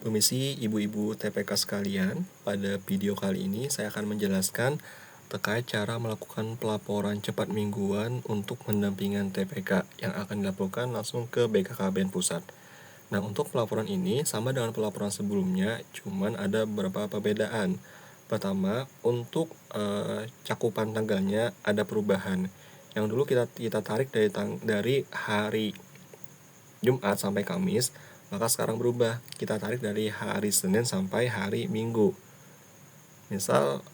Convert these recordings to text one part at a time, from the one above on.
Permisi ibu-ibu TPK sekalian, pada video kali ini saya akan menjelaskan terkait cara melakukan pelaporan cepat mingguan untuk pendampingan TPK yang akan dilaporkan langsung ke BKKBN Pusat. Nah, untuk pelaporan ini sama dengan pelaporan sebelumnya, cuman ada beberapa perbedaan. Pertama, untuk cakupan tanggalnya ada perubahan. Yang dulu kita tarik dari hari Jumat sampai Kamis, maka sekarang berubah. Kita tarik dari hari Senin sampai hari Minggu. Misal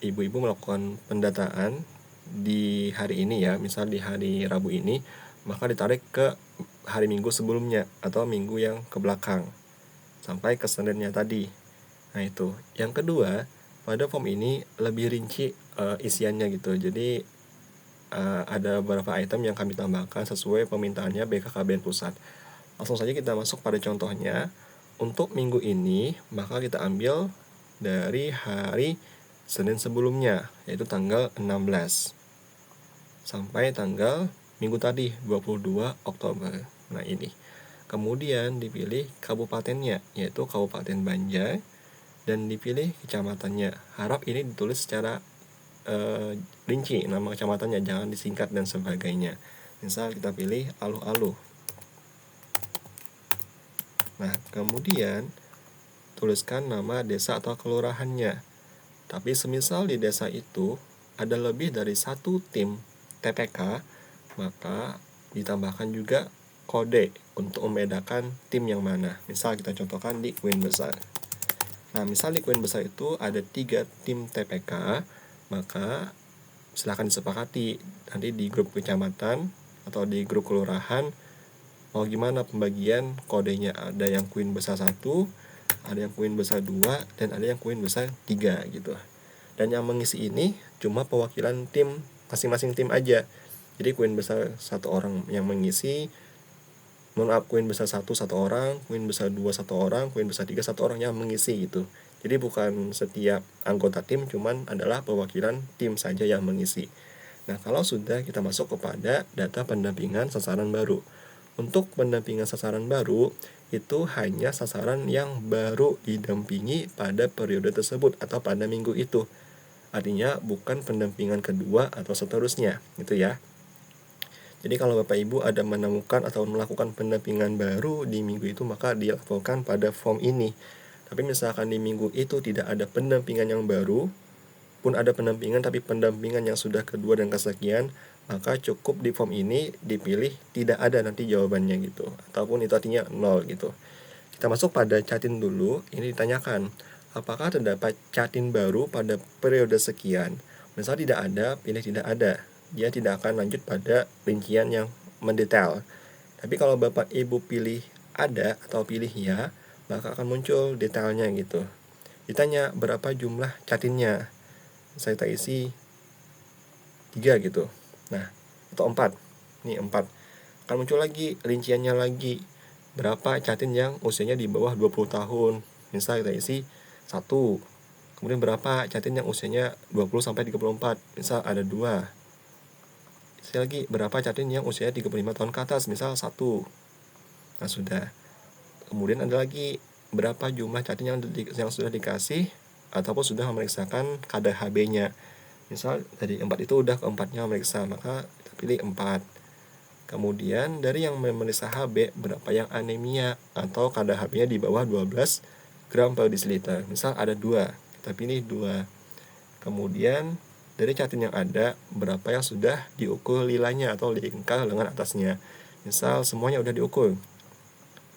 ibu-ibu melakukan pendataan di hari ini ya, misal di hari Rabu ini, maka ditarik ke hari Minggu sebelumnya atau minggu yang ke belakang sampai ke Seninnya tadi. Nah, itu. Yang kedua, pada form ini lebih rinci isiannya gitu. Jadi ada beberapa item yang kami tambahkan sesuai permintaannya BKKBN Pusat. Langsung saja kita masuk pada contohnya. Untuk minggu ini, maka kita ambil dari hari Senin sebelumnya, yaitu tanggal 16 sampai tanggal minggu tadi, 22 Oktober. Nah, ini. Kemudian dipilih kabupatennya, yaitu Kabupaten Banjar, dan dipilih kecamatannya. Harap ini ditulis secara rinci nama kecamatannya, jangan disingkat dan sebagainya. Misal kita pilih Aluh-Aluh. Nah, kemudian tuliskan nama desa atau kelurahannya. Tapi semisal di desa itu ada lebih dari satu tim TPK, maka ditambahkan juga kode untuk membedakan tim yang mana. Misal kita contohkan di Kuin Besar. Nah, misal di Kuin Besar itu ada 3 tim TPK, maka silahkan disepakati nanti di grup kecamatan atau di grup kelurahan mau gimana pembagian kodenya. Ada yang Kuin Besar 1, ada yang Kuin Besar 2, dan ada yang Kuin Besar 3 gitu. Dan yang mengisi ini cuma perwakilan tim, masing-masing tim aja. Jadi Kuin Besar 1 orang yang mengisi, Kuin Besar 1 1 orang, Kuin Besar 2 1 orang, Kuin Besar 3 1 orang yang mengisi gitu. Jadi bukan setiap anggota tim, cuman adalah perwakilan tim saja yang mengisi. Nah, kalau sudah, kita masuk kepada data pendampingan sasaran baru. Untuk pendampingan sasaran baru, itu hanya sasaran yang baru didampingi pada periode tersebut atau pada minggu itu. Artinya bukan pendampingan kedua atau seterusnya, gitu ya. Jadi kalau Bapak Ibu ada menemukan atau melakukan pendampingan baru di minggu itu, maka dilaporkan pada form ini. Tapi misalkan di minggu itu tidak ada pendampingan yang baru, pun ada pendampingan tapi pendampingan yang sudah kedua dan kesekian, maka cukup di form ini dipilih tidak ada nanti jawabannya gitu, ataupun itu artinya 0 gitu. Kita masuk pada catin dulu. Ini ditanyakan, apakah terdapat catin baru pada periode sekian? Misal tidak ada, pilih tidak ada. Dia tidak akan lanjut pada rincian yang mendetail. Tapi kalau Bapak Ibu pilih ada atau pilih ya, maka akan muncul detailnya gitu. Ditanya berapa jumlah catinnya, saya tak isi 3 gitu. Nah, atau 4. Ini 4. Akan muncul lagi rinciannya lagi. Berapa catin yang usianya di bawah 20 tahun. Misal kita isi 1. Kemudian berapa catin yang usianya 20 sampai 34. Misal ada 2. Isi lagi berapa catin yang usianya 35 tahun ke atas. Misal 1. Nah, sudah. Kemudian ada lagi berapa jumlah catin yang sudah dikasih ataupun sudah memeriksakan kadar HB-nya. Misal dari 4 itu udah keempatnya memeriksa, maka kita pilih 4. Kemudian dari yang memeriksa HB, berapa yang anemia atau kadar HB-nya di bawah 12 gram per desiliter. Misal ada 2, kita pilih 2. Kemudian dari catin yang ada, berapa yang sudah diukur lilanya atau lingkar lengan atasnya. Misal semuanya udah diukur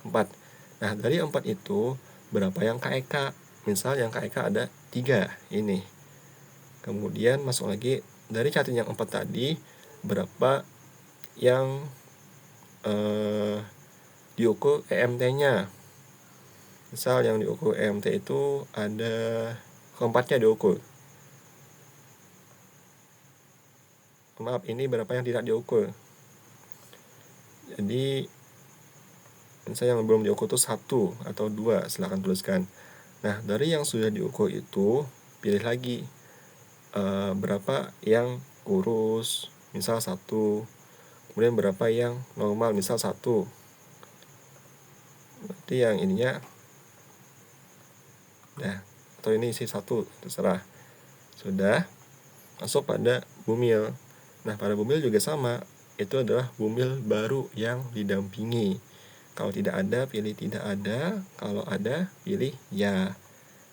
4. Nah, dari 4 itu berapa yang KEK? Misal yang KEK ada 3 ini. Kemudian masuk lagi dari catin yang 4 tadi, berapa yang diukur EMT-nya. Misal yang diukur EMT itu ada keempatnya diukur. Maaf, ini berapa yang tidak diukur. Jadi misalnya yang belum diukur itu 1 atau 2, silahkan tuliskan. Nah, dari yang sudah diukur itu pilih lagi berapa yang kurus, misal 1. Kemudian berapa yang normal, misal 1. Berarti yang ininya Nah, atau ini isi 1, terserah. Sudah, masuk pada bumil. Nah, pada bumil juga sama, itu adalah bumil baru yang didampingi. Kalau tidak ada, pilih tidak ada. Kalau ada, pilih ya.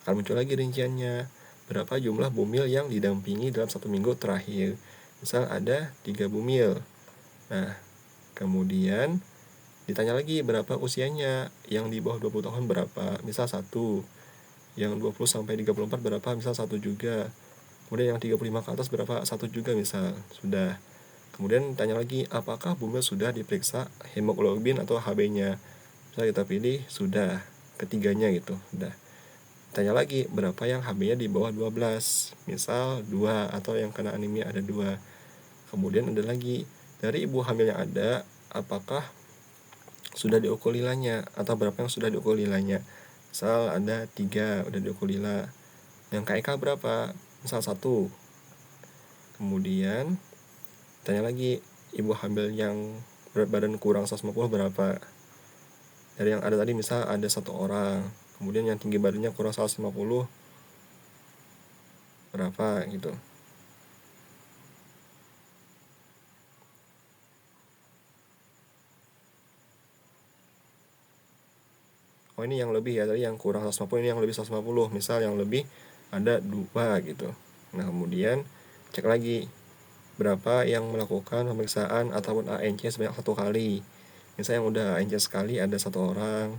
Akan muncul lagi rinciannya, berapa jumlah bumil yang didampingi dalam 1 minggu terakhir. Misal ada 3 bumil. Nah, kemudian ditanya lagi berapa usianya, yang di bawah 20 tahun berapa, misal 1, yang 20 sampai 34 berapa, misal 1 juga. Kemudian yang 35 ke atas berapa, 1 juga misal. Sudah. Kemudian tanya lagi, apakah bumil sudah diperiksa hemoglobin atau HB-nya. Misal kita pilih sudah, ketiganya gitu. Sudah. Tanya lagi, berapa yang HB-nya di bawah 12, misal 2, atau yang kena anemia ada 2. Kemudian ada lagi, dari ibu hamil yang ada, apakah sudah diukur lilanya, atau berapa yang sudah diukur lilanya. Misal ada 3, udah diukur lila. Yang KEK berapa? Misal 1. Kemudian tanya lagi, ibu hamil yang berat badan kurang 150 berapa? Dari yang ada tadi misal ada 1 orang. Kemudian yang tinggi badannya kurang 150 berapa gitu. Oh, ini yang lebih ya, tadi yang kurang 150, ini yang lebih 150. Misal yang lebih ada 2 gitu. Nah, kemudian cek lagi berapa yang melakukan pemeriksaan ataupun ANC sebanyak 1 kali. Misal yang udah ANC sekali ada 1 orang.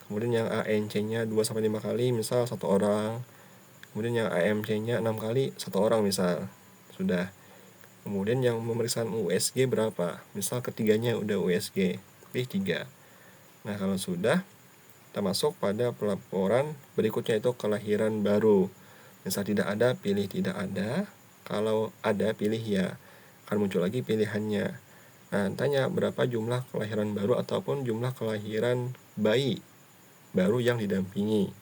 Kemudian yang ANC-nya 2 sampai 5 kali misal 1 orang. Kemudian yang AMC-nya 6 kali 1 orang misal. Sudah. Kemudian yang pemeriksaan USG berapa? Misal ketiganya udah USG, pilih 3. Nah, kalau sudah, kita masuk pada pelaporan berikutnya, itu kelahiran baru. Misal tidak ada, pilih tidak ada. Kalau ada, pilih ya. Akan muncul lagi pilihannya. Nah, tanya berapa jumlah kelahiran baru ataupun jumlah kelahiran bayi baru yang didampingi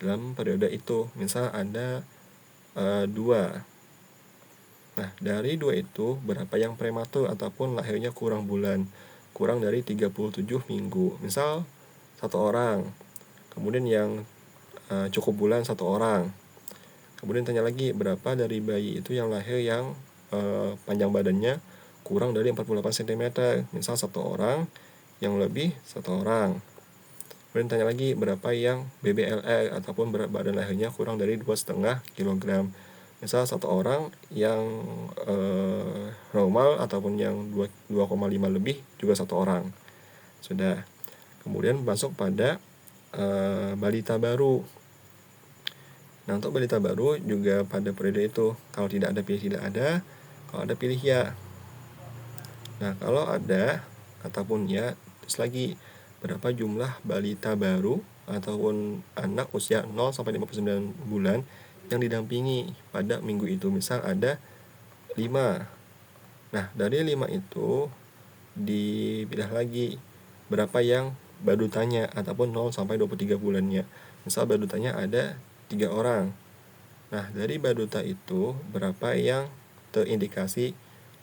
dalam periode itu. Misal ada 2. Nah, dari 2 itu berapa yang prematur ataupun lahirnya kurang bulan, kurang dari 37 minggu. Misal 1 orang. Kemudian yang cukup bulan 1 orang. Kemudian tanya lagi berapa dari bayi itu yang lahir yang panjang badannya kurang dari 48 cm. Misal 1 orang, yang lebih 1 orang. Kemudian tanya lagi berapa yang BBLR ataupun berat badan lahirnya kurang dari 2,5 kg. Misal 1 orang yang normal ataupun yang 2,5 lebih juga 1 orang. Sudah. Kemudian masuk pada balita baru. Nah, untuk balita baru juga pada periode itu, kalau tidak ada pilih tidak ada, kalau ada pilih ya. Nah, kalau ada ataupun ya, terus lagi berapa jumlah balita baru ataupun anak usia 0 sampai 59 bulan yang didampingi pada minggu itu. Misal ada 5. Nah, dari 5 itu dipilih lagi berapa yang badutanya ataupun 0 sampai 23 bulannya. Misal badutanya ada 3 orang. Nah, dari baduta itu berapa yang terindikasi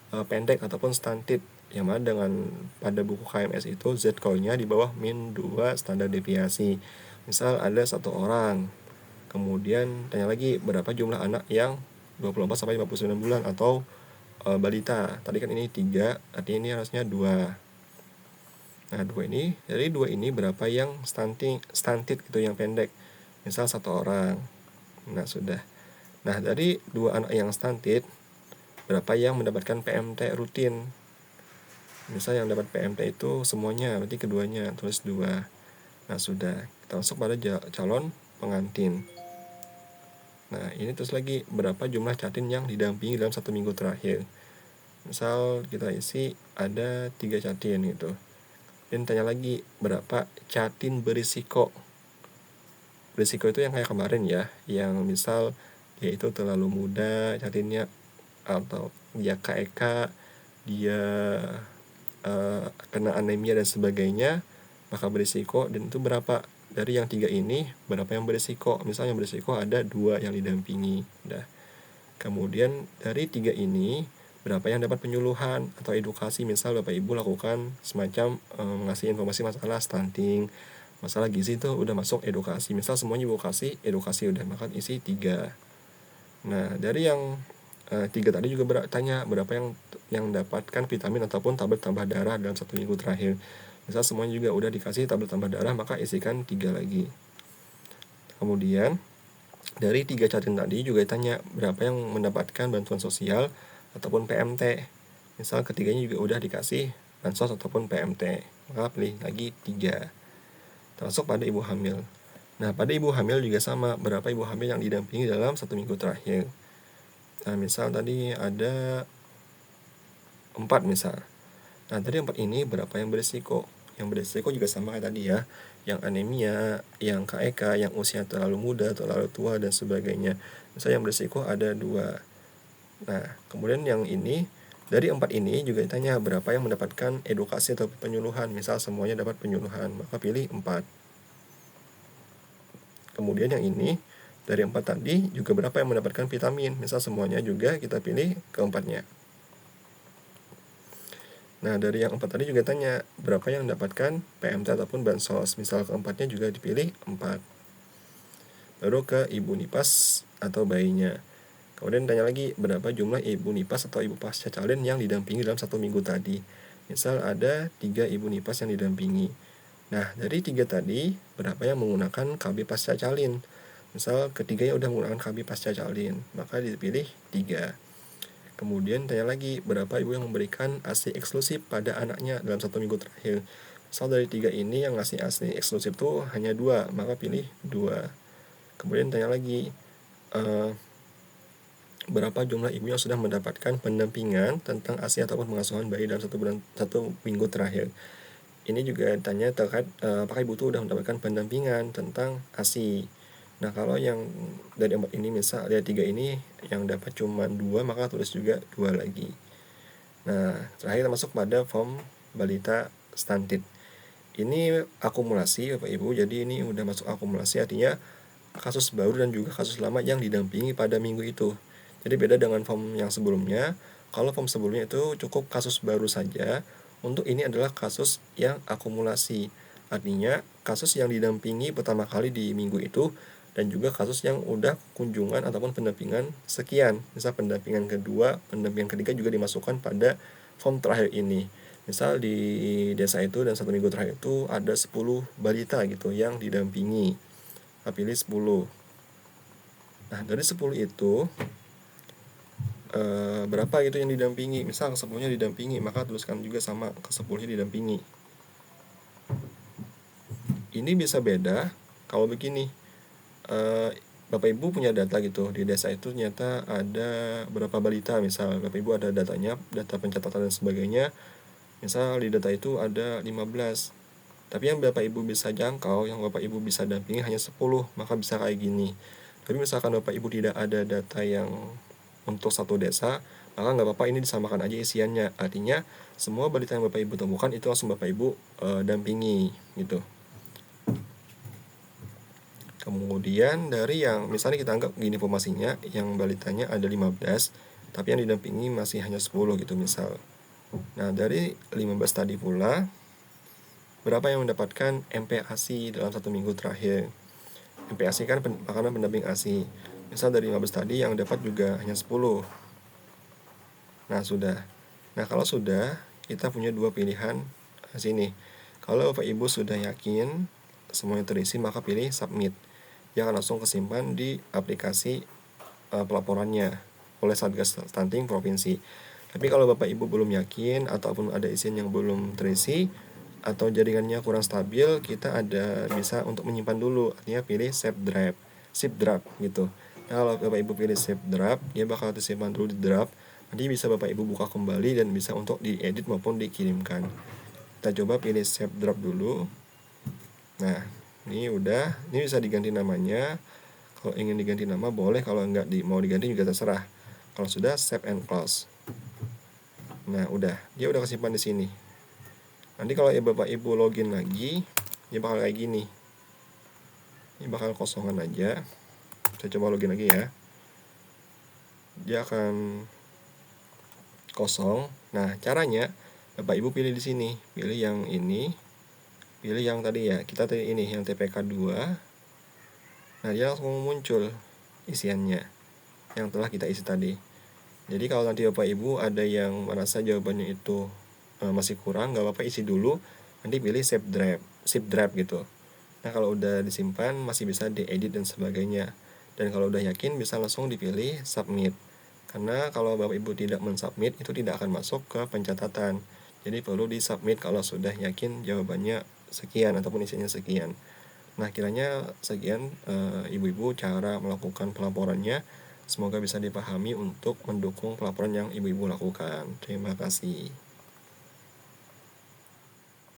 pendek ataupun stunted, yang mana dengan pada buku KMS itu Z-score-nya di bawah min 2 standar deviasi. Misal ada 1 orang. Kemudian tanya lagi berapa jumlah anak yang 24 sampai 59 bulan atau balita. Tadi kan ini 3, artinya ini harusnya 2. Nah, 2 ini, dari 2 ini berapa yang stunted gitu, yang pendek. Misal 1 orang. Nah, sudah. Nah, dari 2 anak yang stunted, berapa yang mendapatkan PMT rutin. Misal yang dapat PMT itu semuanya, berarti keduanya, tulis 2. Nah, sudah. Kita masuk pada calon pengantin. Nah, ini terus lagi berapa jumlah catin yang didampingi dalam 1 minggu terakhir. Misal kita isi ada 3 catin gitu. Dan tanya lagi berapa catin berisiko. Berisiko itu yang kayak kemarin ya, yang misal dia itu terlalu muda catinnya, atau dia KEK, dia kena anemia dan sebagainya, maka berisiko. Dan itu berapa dari yang 3 ini, berapa yang berisiko. Misalnya berisiko ada 2 yang didampingi. Nah, kemudian dari 3 ini berapa yang dapat penyuluhan atau edukasi. Misal Bapak Ibu lakukan semacam ngasih informasi masalah stunting, Masalah gizi itu udah masuk edukasi. Misal semuanya edukasi udah, maka isi 3. Nah, dari yang 3 tadi juga tanya berapa yang dapatkan vitamin ataupun tablet tambah darah dalam 1 minggu terakhir. Misal semuanya juga udah dikasih tablet tambah darah, maka isikan 3 lagi. Kemudian dari 3 catatan tadi juga tanya berapa yang mendapatkan bantuan sosial ataupun PMT. Misal ketiganya juga udah dikasih bansos ataupun PMT, maka pilih lagi 3. Termasuk pada ibu hamil. Nah, pada ibu hamil juga sama, berapa ibu hamil yang didampingi dalam 1 minggu terakhir. Nah, misal tadi ada 4 misal. Nah, dari 4 ini berapa yang berisiko? Yang berisiko juga sama kayak tadi ya, yang anemia, yang KEK, yang usia terlalu muda, terlalu tua, dan sebagainya. Misalnya yang berisiko ada 2. Nah, kemudian yang ini, dari 4 ini juga ditanya berapa yang mendapatkan edukasi atau penyuluhan. Misal semuanya dapat penyuluhan, maka pilih 4. Kemudian yang ini, dari 4 tadi juga berapa yang mendapatkan vitamin. Misal semuanya juga kita pilih keempatnya. Nah, dari yang 4 tadi juga tanya berapa yang mendapatkan PMT ataupun bansos. Misal keempatnya juga dipilih 4. Baru ke ibu nipas atau bayinya. Kemudian tanya lagi berapa jumlah ibu nipas atau ibu pasca calin yang didampingi dalam 1 minggu tadi. Misal ada 3 ibu nipas yang didampingi. Nah, dari 3 tadi berapa yang menggunakan KB pasca calin. Misal ketiganya udah menggunakan KB pasca calin, maka dipilih 3. Kemudian tanya lagi berapa ibu yang memberikan ASI eksklusif pada anaknya dalam 1 minggu terakhir. Misal dari 3 ini yang ngasih ASI eksklusif tuh hanya 2, maka pilih 2. Kemudian tanya lagi berapa jumlah ibu yang sudah mendapatkan pendampingan tentang ASI ataupun pengasuhan bayi dalam 1 minggu terakhir. Ini juga tanya terkait apakah ibu tuh udah mendapatkan pendampingan tentang ASI. Nah, kalau yang dari 4 ini, misal dari 3 ini yang dapat cuma 2, maka tulis juga 2 lagi. Nah, terakhir masuk pada form balita stunted. Ini akumulasi Bapak Ibu, jadi ini udah masuk akumulasi, artinya kasus baru dan juga kasus lama yang didampingi pada minggu itu. Jadi beda dengan form yang sebelumnya. Kalau form sebelumnya itu cukup kasus baru saja, untuk ini adalah kasus yang akumulasi. Artinya kasus yang didampingi pertama kali di minggu itu dan juga kasus yang udah kunjungan ataupun pendampingan sekian. Misal pendampingan kedua, pendampingan ketiga juga dimasukkan pada form terakhir ini. Misal di desa itu dan 1 minggu terakhir itu ada 10 balita gitu yang didampingi. Pilih 10. Nah, dari 10 itu berapa gitu yang didampingi. Misal ke 10-nya didampingi, maka tuliskan juga sama ke 10-nya didampingi. Ini bisa beda kalau begini. Bapak Ibu punya data gitu, di desa itu ternyata ada berapa balita, misal Bapak Ibu ada datanya, data pencatatan dan sebagainya. Misal di data itu ada 15. Tapi yang Bapak Ibu bisa jangkau, yang Bapak Ibu bisa dampingi hanya 10, maka bisa kayak gini. Tapi misalkan Bapak Ibu tidak ada data yang untuk satu desa, maka nggak apa-apa, ini disamakan aja isiannya. Artinya semua balita yang Bapak Ibu temukan itu langsung Bapak Ibu dampingi gitu. Kemudian dari yang misalnya kita anggap gini informasinya, yang balitanya ada 15, tapi yang didampingi masih hanya 10 gitu misal. Nah, dari 15 tadi pula berapa yang mendapatkan MPASI dalam 1 minggu terakhir. MPASI kan makanan pendamping ASI. Misal dari 15 tadi yang dapat juga hanya 10. Nah, sudah. Nah, kalau sudah, kita punya 2 pilihan sini. Kalau Bapak Ibu sudah yakin semuanya terisi, maka pilih submit. Dia akan langsung kesimpan di aplikasi pelaporannya oleh Satgas Stunting Provinsi. Tapi kalau Bapak Ibu belum yakin ataupun ada isian yang belum terisi atau jaringannya kurang stabil, kita bisa untuk menyimpan dulu. Artinya pilih save draft gitu. Nah, kalau Bapak Ibu pilih save draft, dia bakal disimpan dulu di draft. Nanti bisa Bapak Ibu buka kembali dan bisa untuk diedit maupun dikirimkan. Kita coba pilih save draft dulu. Nah, ini udah, ini bisa diganti namanya. Kalau ingin diganti nama boleh, kalau enggak mau diganti juga terserah. Kalau sudah, save and close. Nah, udah, dia udah kesimpan di sini. Nanti kalau Bapak Ibu login lagi, dia bakal kayak gini. Ini bakal kosongan aja. Saya coba login lagi ya. Dia akan kosong. Nah, caranya Bapak Ibu pilih di sini, pilih yang ini. pilih yang tadi ya, kita tadi ini yang TPK 2. Nah, dia langsung muncul isiannya yang telah kita isi tadi. Jadi kalau nanti Bapak Ibu ada yang merasa jawabannya itu masih kurang, nggak apa-apa, isi dulu, nanti pilih save draft gitu. Nah, kalau udah disimpan masih bisa diedit dan sebagainya. Dan kalau udah yakin bisa langsung dipilih submit. Karena kalau Bapak Ibu tidak mensubmit itu tidak akan masuk ke pencatatan. Jadi perlu disubmit kalau sudah yakin jawabannya sekian ataupun isinya sekian. Nah, kiranya sekian ibu-ibu cara melakukan pelaporannya. Semoga bisa dipahami untuk mendukung pelaporan yang ibu-ibu lakukan. Terima kasih.